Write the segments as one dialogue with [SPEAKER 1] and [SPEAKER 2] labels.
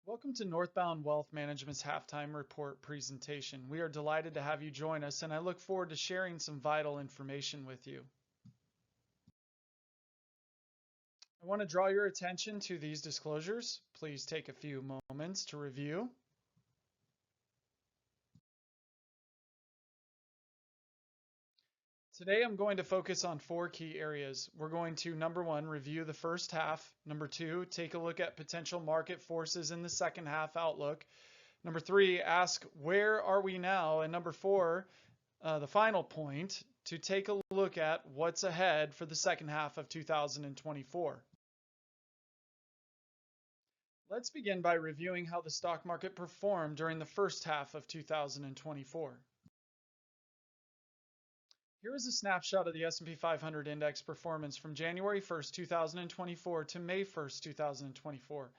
[SPEAKER 1] Welcome to Northbound Wealth Management's halftime report presentation. We are delighted to have you join us, and I look forward to sharing some vital information with you. I want to draw your attention to these disclosures. Please take a few moments to review. Today I'm going to focus on four key areas. We're going to, number one, review the first half. Number two, take a look at potential market forces in the second half outlook. Number three, ask where are we now? And number four, the final point, to take a look at what's ahead for the second half of 2024. Let's begin by reviewing how the stock market performed during the first half of 2024. Here is a snapshot of the S&P 500 index performance from January 1st, 2024 to May 1st, 2024.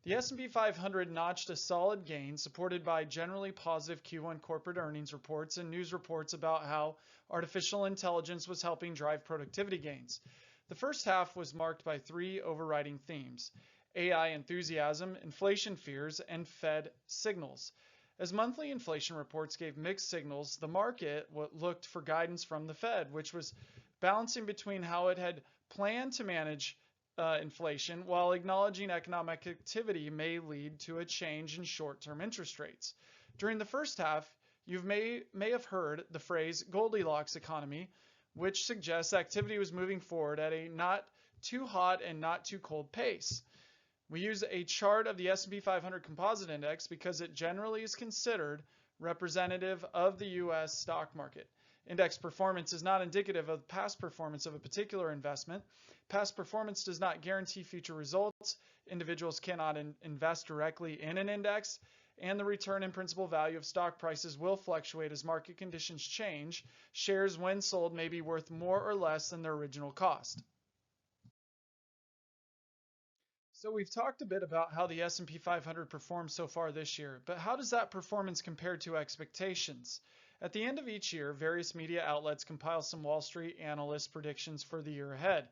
[SPEAKER 1] The S&P 500 notched a solid gain supported by generally positive Q1 corporate earnings reports and news reports about how artificial intelligence was helping drive productivity gains. The first half was marked by three overriding themes: AI enthusiasm, inflation fears, and Fed signals. As monthly inflation reports gave mixed signals, the market looked for guidance from the Fed, which was balancing between how it had planned to manage inflation while acknowledging economic activity may lead to a change in short-term interest rates. During the first half, you may have heard the phrase Goldilocks economy, which suggests activity was moving forward at a not too hot and not too cold pace. We use a chart of the S&P 500 Composite Index because it generally is considered representative of the U.S. stock market. Index performance is not indicative of past performance of a particular investment. Past performance does not guarantee future results. Individuals cannot invest directly in an index, and the return and principal value of stock prices will fluctuate as market conditions change. Shares, when sold, may be worth more or less than their original cost. So we've talked a bit about how the S&P 500 performed so far this year, but how does that performance compare to expectations? At the end of each year, various media outlets compile some Wall Street analyst predictions for the year ahead.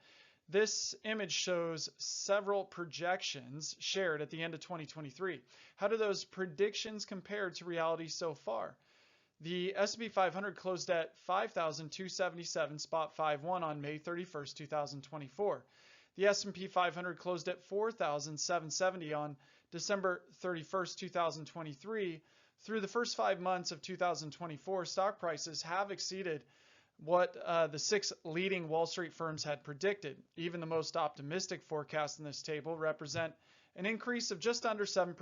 [SPEAKER 1] This image shows several projections shared at the end of 2023. How do those predictions compare to reality so far? The S&P 500 closed at 5,277.51 on May 31st, 2024. The S&P 500 closed at 4,770 on December 31st, 2023. Through the first 5 months of 2024, stock prices have exceeded what the six leading Wall Street firms had predicted. Even the most optimistic forecasts in this table represent an increase of just under 7%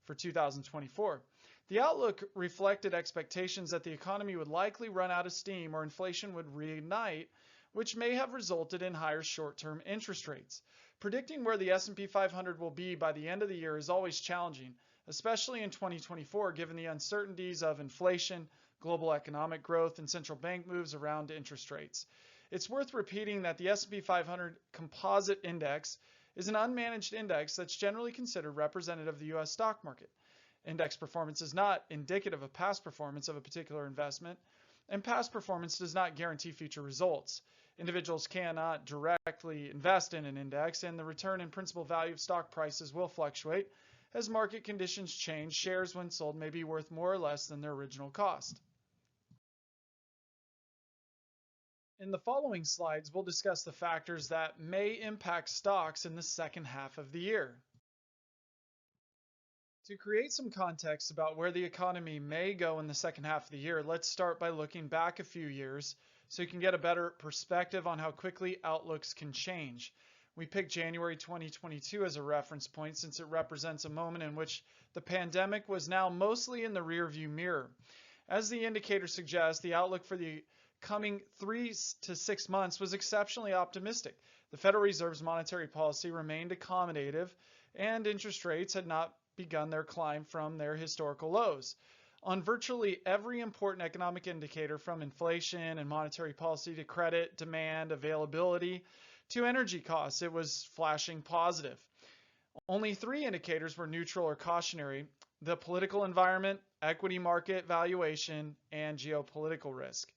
[SPEAKER 1] for 2024. The outlook reflected expectations that the economy would likely run out of steam or inflation would reignite, which may have resulted in higher short-term interest rates. Predicting where the S&P 500 will be by the end of the year is always challenging, especially in 2024, given the uncertainties of inflation, global economic growth, and central bank moves around interest rates. It's worth repeating that the S&P 500 Composite Index is an unmanaged index that's generally considered representative of the U.S. stock market. Index performance is not indicative of past performance of a particular investment, and past performance does not guarantee future results. Individuals cannot directly invest in an index, and the return and principal value of stock prices will fluctuate. As market conditions change, shares when sold may be worth more or less than their original cost. In the following slides, we'll discuss the factors that may impact stocks in the second half of the year. To create some context about where the economy may go in the second half of the year, let's start by looking back a few years so you can get a better perspective on how quickly outlooks can change. We picked January 2022 as a reference point since it represents a moment in which the pandemic was now mostly in the rearview mirror. As the indicator suggests, the outlook for the coming 3 to 6 months was exceptionally optimistic. The Federal Reserve's monetary policy remained accommodative, and interest rates had not begun their climb from their historical lows. On virtually every important economic indicator, from inflation and monetary policy to credit, demand, availability, to energy costs, it was flashing positive. Only 3 indicators were neutral or cautionary: the political environment, equity market valuation, and geopolitical risk.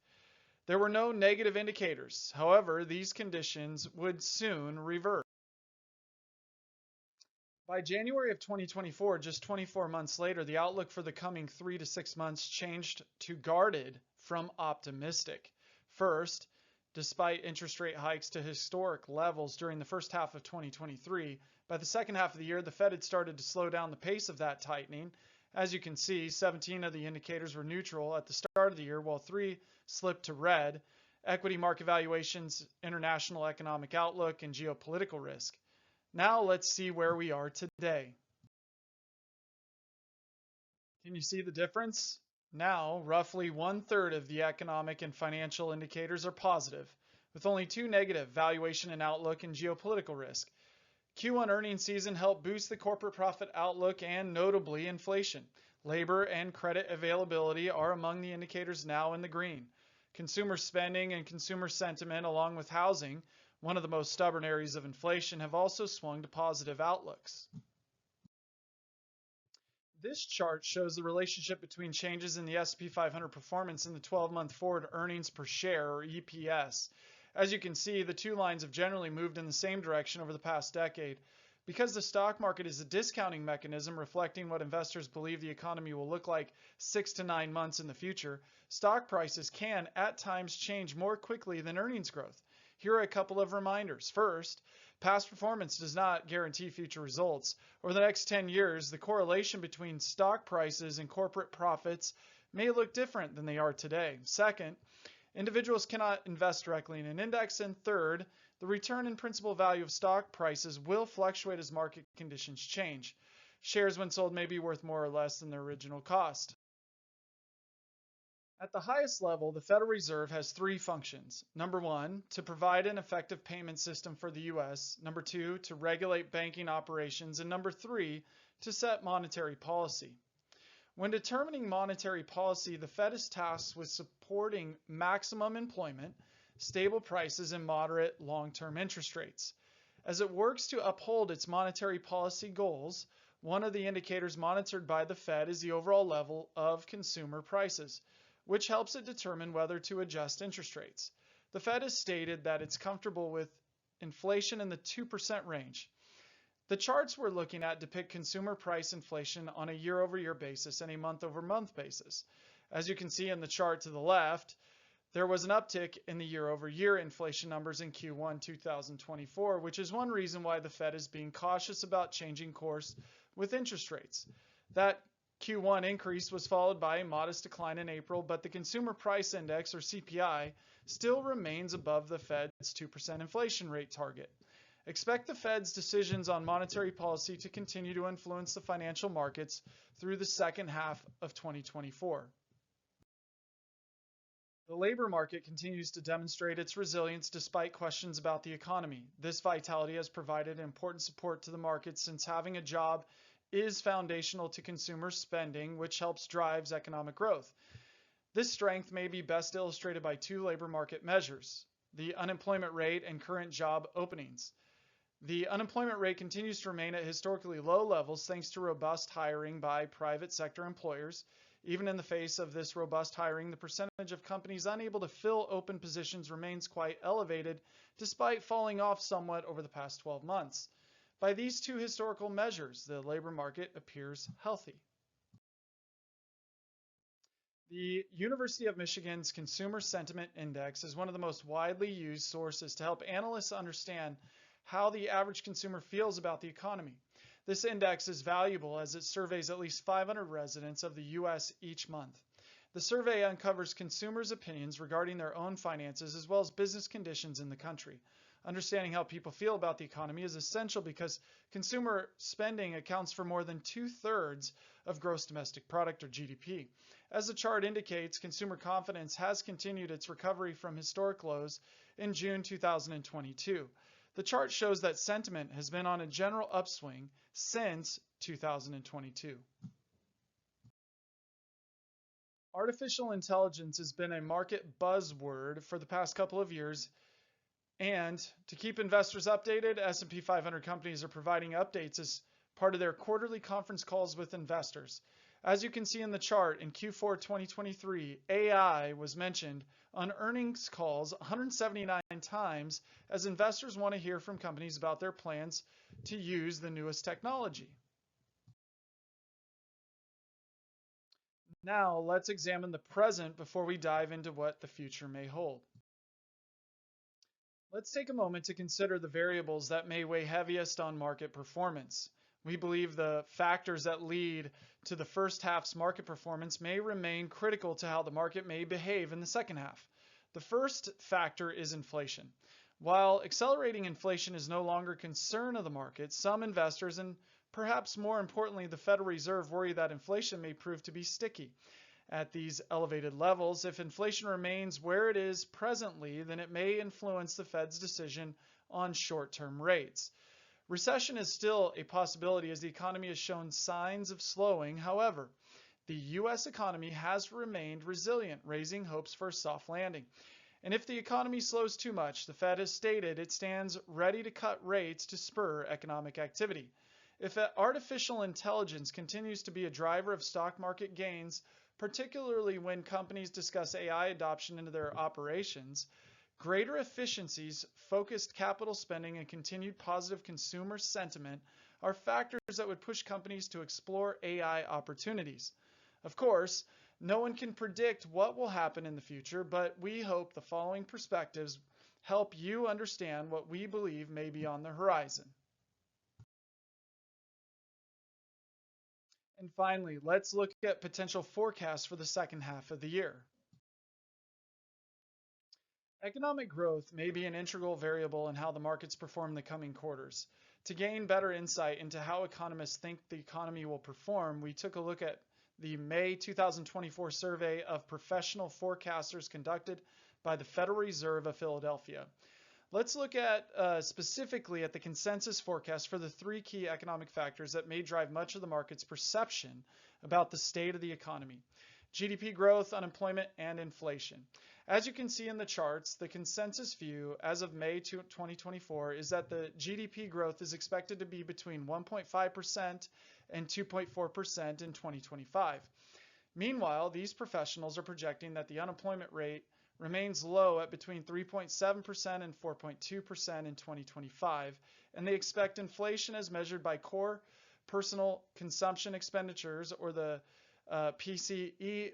[SPEAKER 1] There were no negative indicators. However, these conditions would soon reverse. By January of 2024, just 24 months later, the outlook for the coming 3 to 6 months changed to guarded from optimistic. First, despite interest rate hikes to historic levels during the first half of 2023, by the second half of the year, the Fed had started to slow down the pace of that tightening. As you can see, 17 of the indicators were neutral at the start of the year, while 3 slipped to red: equity market valuations, international economic outlook, and geopolitical risk. Now let's see where we are today. Can you see the difference? Now, roughly 1/3 of the economic and financial indicators are positive, with only 2 negative: valuation and outlook and geopolitical risk. Q1 earnings season helped boost the corporate profit outlook and notably inflation. Labor and credit availability are among the indicators now in the green. Consumer spending and consumer sentiment, along with housing, one of the most stubborn areas of inflation, have also swung to positive outlooks. This chart shows the relationship between changes in the S&P 500 performance and the 12-month forward earnings per share, or EPS. As you can see, the two lines have generally moved in the same direction over the past decade. Because the stock market is a discounting mechanism reflecting what investors believe the economy will look like 6 to 9 months in the future, stock prices can, at times, change more quickly than earnings growth. Here are a couple of reminders. First, past performance does not guarantee future results. Over the next 10 years, the correlation between stock prices and corporate profits may look different than they are today. Second, individuals cannot invest directly in an index. And third, the return and principal value of stock prices will fluctuate as market conditions change. Shares, when sold, may be worth more or less than their original cost. At the highest level, the Federal Reserve has 3 functions. Number 1, to provide an effective payment system for the U.S. Number 2, to regulate banking operations. And number 3, to set monetary policy. When determining monetary policy, the Fed is tasked with supporting maximum employment, stable prices, and moderate long-term interest rates. As it works to uphold its monetary policy goals, one of the indicators monitored by the Fed is the overall level of consumer prices, which helps it determine whether to adjust interest rates. The Fed has stated that it's comfortable with inflation in the 2% range. The charts we're looking at depict consumer price inflation on a year-over-year basis and a month-over-month basis. As you can see in the chart to the left, there was an uptick in the year-over-year inflation numbers in Q1 2024, which is one reason why the Fed is being cautious about changing course with interest rates. That Q1 increase was followed by a modest decline in April, but the Consumer Price Index, or CPI, still remains above the Fed's 2% inflation rate target. Expect the Fed's decisions on monetary policy to continue to influence the financial markets through the second half of 2024. The labor market continues to demonstrate its resilience despite questions about the economy. This vitality has provided important support to the market since having a job is foundational to consumer spending, which helps drive economic growth. This strength may be best illustrated by 2 labor market measures: the unemployment rate and current job openings. The unemployment rate continues to remain at historically low levels thanks to robust hiring by private sector employers. Even in the face of this robust hiring, the percentage of companies unable to fill open positions remains quite elevated, despite falling off somewhat over the past 12 months. By these 2 historical measures, the labor market appears healthy. The University of Michigan's Consumer Sentiment Index is one of the most widely used sources to help analysts understand how the average consumer feels about the economy. This index is valuable as it surveys at least 500 residents of the U.S. each month. The survey uncovers consumers' opinions regarding their own finances as well as business conditions in the country. Understanding how people feel about the economy is essential because consumer spending accounts for more than 2/3 of gross domestic product, or GDP. As the chart indicates, consumer confidence has continued its recovery from historic lows in June 2022. The chart shows that sentiment has been on a general upswing since 2022. Artificial intelligence has been a market buzzword for the past couple of years. And to keep investors updated, S&P 500 companies are providing updates as part of their quarterly conference calls with investors. As you can see in the chart, in Q4 2023, AI was mentioned on earnings calls 179 times as investors want to hear from companies about their plans to use the newest technology. Now, let's examine the present before we dive into what the future may hold. Let's take a moment to consider the variables that may weigh heaviest on market performance. We believe the factors that lead to the first half's market performance may remain critical to how the market may behave in the second half. The first factor is inflation. While accelerating inflation is no longer a concern of the market, some investors and perhaps more importantly the Federal Reserve worry that inflation may prove to be sticky. At these elevated levels, if inflation remains where it is presently, then it may influence the Fed's decision on short-term rates. Recession is still a possibility as the economy has shown signs of slowing. However, the U.S. economy has remained resilient, raising hopes for a soft landing. And if the economy slows too much, the Fed has stated it stands ready to cut rates to spur economic activity. If artificial intelligence continues to be a driver of stock market gains, particularly when companies discuss AI adoption into their operations, greater efficiencies, focused capital spending, and continued positive consumer sentiment are factors that would push companies to explore AI opportunities. Of course, no one can predict what will happen in the future, but we hope the following perspectives help you understand what we believe may be on the horizon. And finally, let's look at potential forecasts for the second half of the year. Economic growth may be an integral variable in how the markets perform in the coming quarters. To gain better insight into how economists think the economy will perform, we took a look at the May 2024 survey of professional forecasters conducted by the Federal Reserve of Philadelphia. Let's look at specifically at the consensus forecast for the three key economic factors that may drive much of the market's perception about the state of the economy: GDP growth, unemployment, and inflation. As you can see in the charts, the consensus view as of May 2024 is that the GDP growth is expected to be between 1.5% and 2.4% in 2025. Meanwhile, these professionals are projecting that the unemployment rate remains low at between 3.7% and 4.2% in 2025, and they expect inflation as measured by core personal consumption expenditures, or the PCE,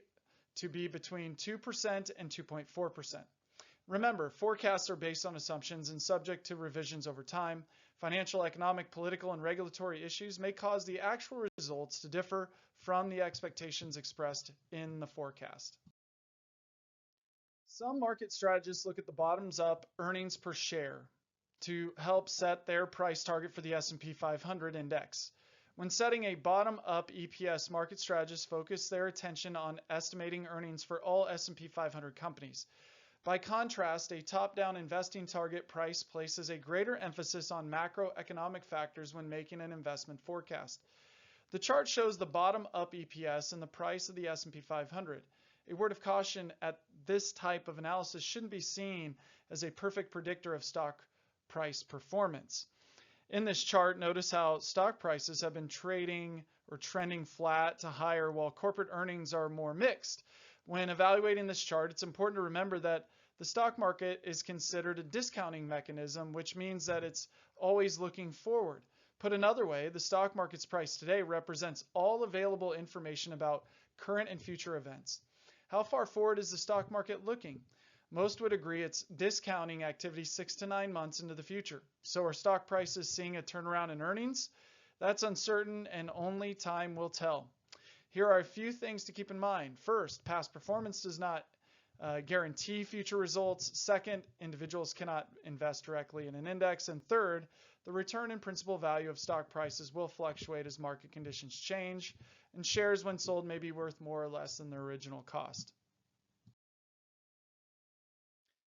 [SPEAKER 1] to be between 2% and 2.4%. Remember, forecasts are based on assumptions and subject to revisions over time. Financial, economic, political, and regulatory issues may cause the actual results to differ from the expectations expressed in the forecast. Some market strategists look at the bottoms-up earnings per share to help set their price target for the S&P 500 index. When setting a bottom-up EPS, market strategists focus their attention on estimating earnings for all S&P 500 companies. By contrast, a top-down investing target price places a greater emphasis on macroeconomic factors when making an investment forecast. The chart shows the bottom-up EPS and the price of the S&P 500. A word of caution: at this type of analysis shouldn't be seen as a perfect predictor of stock price performance. In this chart, notice how stock prices have been trading or trending flat to higher, while corporate earnings are more mixed. When evaluating this chart, it's important to remember that the stock market is considered a discounting mechanism, which means that it's always looking forward. Put another way, the stock market's price today represents all available information about current and future events. How far forward is the stock market looking? Most would agree it's discounting activity 6 to 9 months into the future. So are stock prices seeing a turnaround in earnings? That's uncertain, and only time will tell. Here are a few things to keep in mind. First, past performance does not guarantee future results. Second, individuals cannot invest directly in an index. And third, the return and principal value of stock prices will fluctuate as market conditions change, and shares when sold may be worth more or less than their original cost.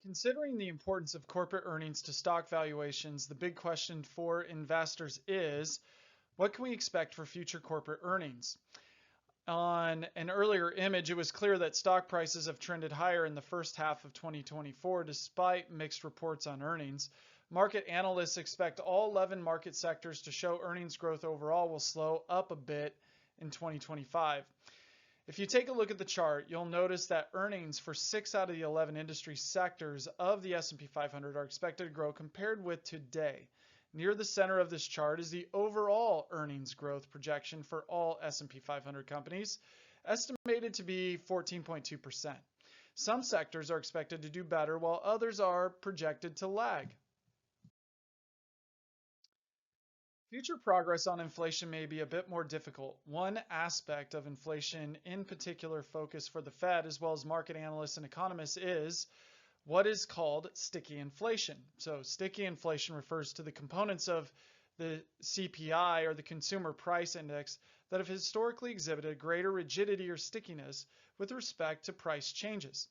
[SPEAKER 1] Considering the importance of corporate earnings to stock valuations, the big question for investors is, what can we expect for future corporate earnings? On an earlier image, it was clear that stock prices have trended higher in the first half of 2024 despite mixed reports on earnings. Market analysts expect all 11 market sectors to show earnings growth overall will slow up a bit in 2025. If you take a look at the chart, you'll notice that earnings for 6 out of the 11 industry sectors of the S&P 500 are expected to grow compared with today. Near the center of this chart is the overall earnings growth projection for all S&P 500 companies, estimated to be 14.2%. Some sectors are expected to do better, while others are projected to lag. Future progress on inflation may be a bit more difficult. One aspect of inflation in particular focus for the Fed as well as market analysts and economists is what is called sticky inflation. So sticky inflation refers to the components of the CPI or the Consumer Price Index that have historically exhibited greater rigidity or stickiness with respect to price changes.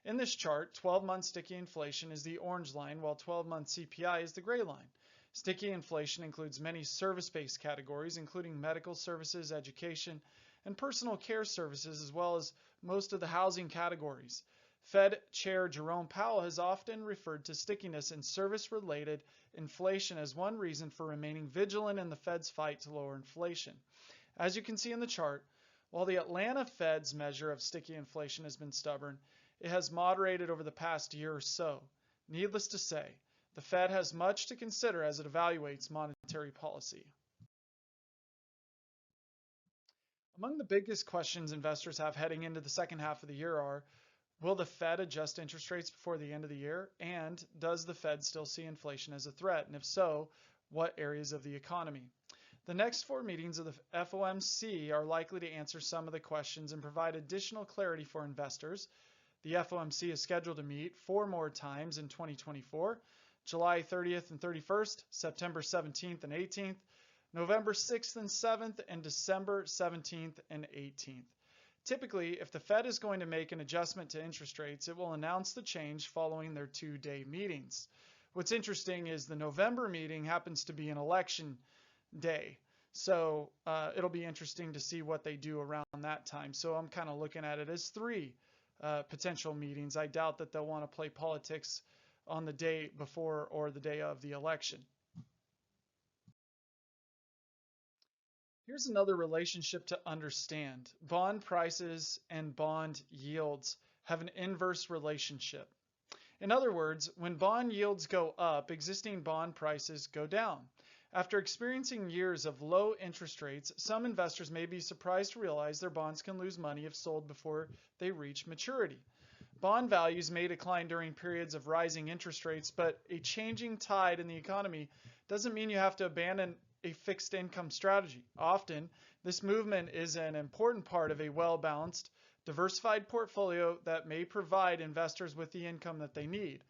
[SPEAKER 1] In this chart, 12-month sticky inflation is the orange line, while 12-month CPI is the gray line. Sticky inflation includes many service-based categories, including medical services, education, and personal care services, as well as most of the housing categories. Fed Chair Jerome Powell has often referred to stickiness in service-related inflation as one reason for remaining vigilant in the Fed's fight to lower inflation. As you can see in the chart, while the Atlanta Fed's measure of sticky inflation has been stubborn, it has moderated over the past year or so. Needless to say, the Fed has much to consider as it evaluates monetary policy. Among the biggest questions investors have heading into the second half of the year are, will the Fed adjust interest rates before the end of the year? And does the Fed still see inflation as a threat? And if so, what areas of the economy? The next 4 meetings of the FOMC are likely to answer some of the questions and provide additional clarity for investors. The FOMC is scheduled to meet 4 more times in 2024, July 30th and 31st, September 17th and 18th, November 6th and 7th, and December 17th and 18th. Typically, if the Fed is going to make an adjustment to interest rates, it will announce the change following their 2-day meetings. What's interesting is the November meeting happens to be an election day. So it'll be interesting to see what they do around that time. So I'm kind of looking at it as 3 potential meetings. I doubt that they'll want to play politics on the day before or the day of the election. Here's another relationship to understand. Bond prices and bond yields have an inverse relationship. In other words, when bond yields go up, existing bond prices go down. After experiencing years of low interest rates, some investors may be surprised to realize their bonds can lose money if sold before they reach maturity. Bond values may decline during periods of rising interest rates, but a changing tide in the economy doesn't mean you have to abandon a fixed income strategy. Often, this movement is an important part of a well-balanced, diversified portfolio that may provide investors with the income that they need.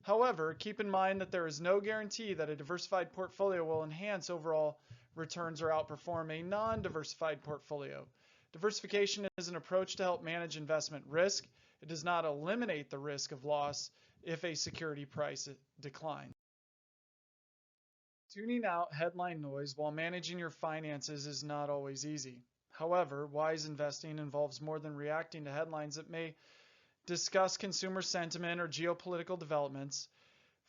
[SPEAKER 1] However, keep in mind that there is no guarantee that a diversified portfolio will enhance overall returns or outperform a non-diversified portfolio. Diversification is an approach to help manage investment risk. It does not eliminate the risk of loss if a security price declines. Tuning out headline noise while managing your finances is not always easy. However, wise investing involves more than reacting to headlines that may discuss consumer sentiment or geopolitical developments.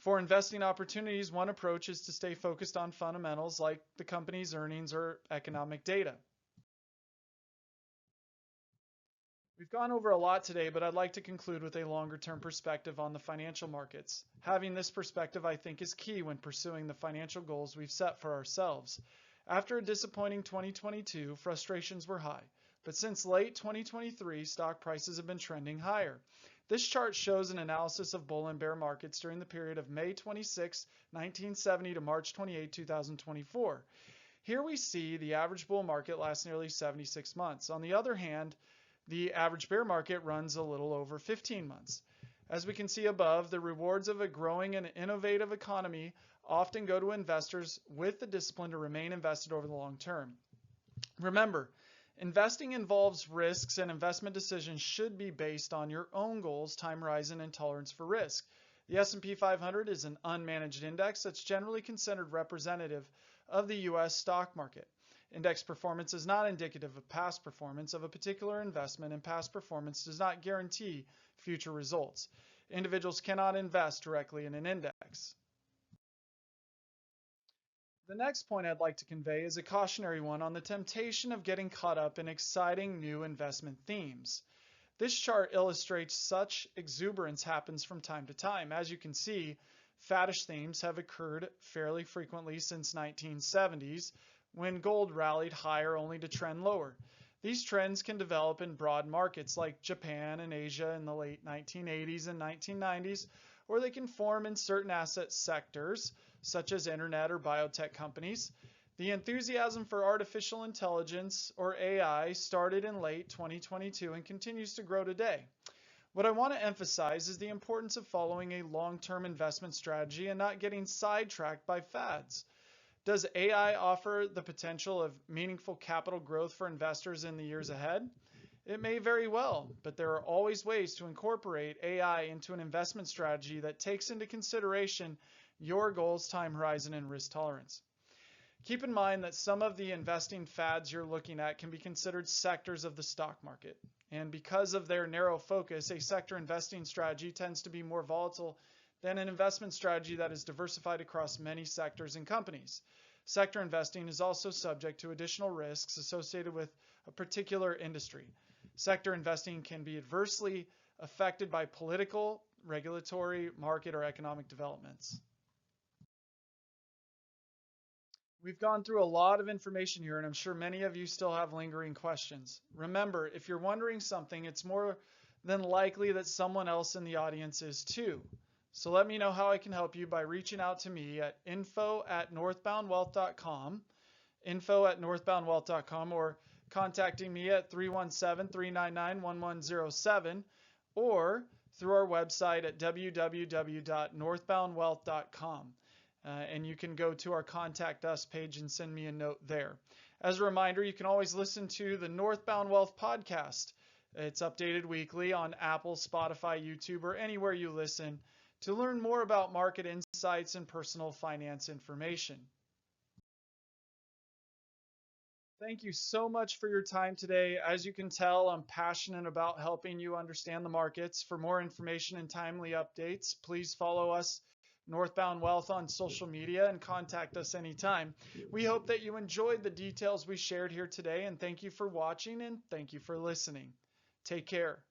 [SPEAKER 1] For investing opportunities, one approach is to stay focused on fundamentals like the company's earnings or economic data. We've gone over a lot today, but I'd like to conclude with a longer-term perspective on the financial markets. Having this perspective, I think, is key when pursuing the financial goals we've set for ourselves. After a disappointing 2022, frustrations were high, but since late 2023, stock prices have been trending higher. This chart shows an analysis of bull and bear markets during the period of May 26, 1970 to March 28, 2024. Here we see the average bull market lasts nearly 76 months. On the other hand, the average bear market runs a little over 15 months. As we can see above, the rewards of a growing and innovative economy often go to investors with the discipline to remain invested over the long term. Remember, investing involves risks, and investment decisions should be based on your own goals, time horizon, and tolerance for risk. The S&P 500 is an unmanaged index that's generally considered representative of the U.S. stock market. Index performance is not indicative of past performance of a particular investment, and past performance does not guarantee future results. Individuals cannot invest directly in an index. The next point I'd like to convey is a cautionary one on the temptation of getting caught up in exciting new investment themes. This chart illustrates such exuberance happens from time to time. As you can see, faddish themes have occurred fairly frequently since 1970s, when gold rallied higher only to trend lower. These trends can develop in broad markets like Japan and Asia in the late 1980s and 1990s, or they can form in certain asset sectors, such as internet or biotech companies. The enthusiasm for artificial intelligence, or AI, started in late 2022 and continues to grow today. What I want to emphasize is the importance of following a long-term investment strategy and not getting sidetracked by fads. Does AI offer the potential of meaningful capital growth for investors in the years ahead? It may very well, but there are always ways to incorporate AI into an investment strategy that takes into consideration your goals, time horizon, and risk tolerance. Keep in mind that some of the investing fads you're looking at can be considered sectors of the stock market. And because of their narrow focus, a sector investing strategy tends to be more volatile than an investment strategy that is diversified across many sectors and companies. Sector investing is also subject to additional risks associated with a particular industry. Sector investing can be adversely affected by political, regulatory, market, or economic developments. We've gone through a lot of information here, and I'm sure many of you still have lingering questions. Remember, if you're wondering something, it's more than likely that someone else in the audience is too. So let me know how I can help you by reaching out to me at info@northboundwealth.com, info@northboundwealth.com, or contacting me at 317-399-1107, or through our website at www.northboundwealth.com. And you can go to our Contact Us page and send me a note there. As a reminder, you can always listen to the Northbound Wealth Podcast. It's updated weekly on Apple, Spotify, YouTube, or anywhere you listen to learn more about market insights and personal finance information. Thank you so much for your time today. As you can tell, I'm passionate about helping you understand the markets. For more information and timely updates, please follow us, Northbound Wealth, on social media and contact us anytime. We hope that you enjoyed the details we shared here today, and thank you for watching and thank you for listening. Take care.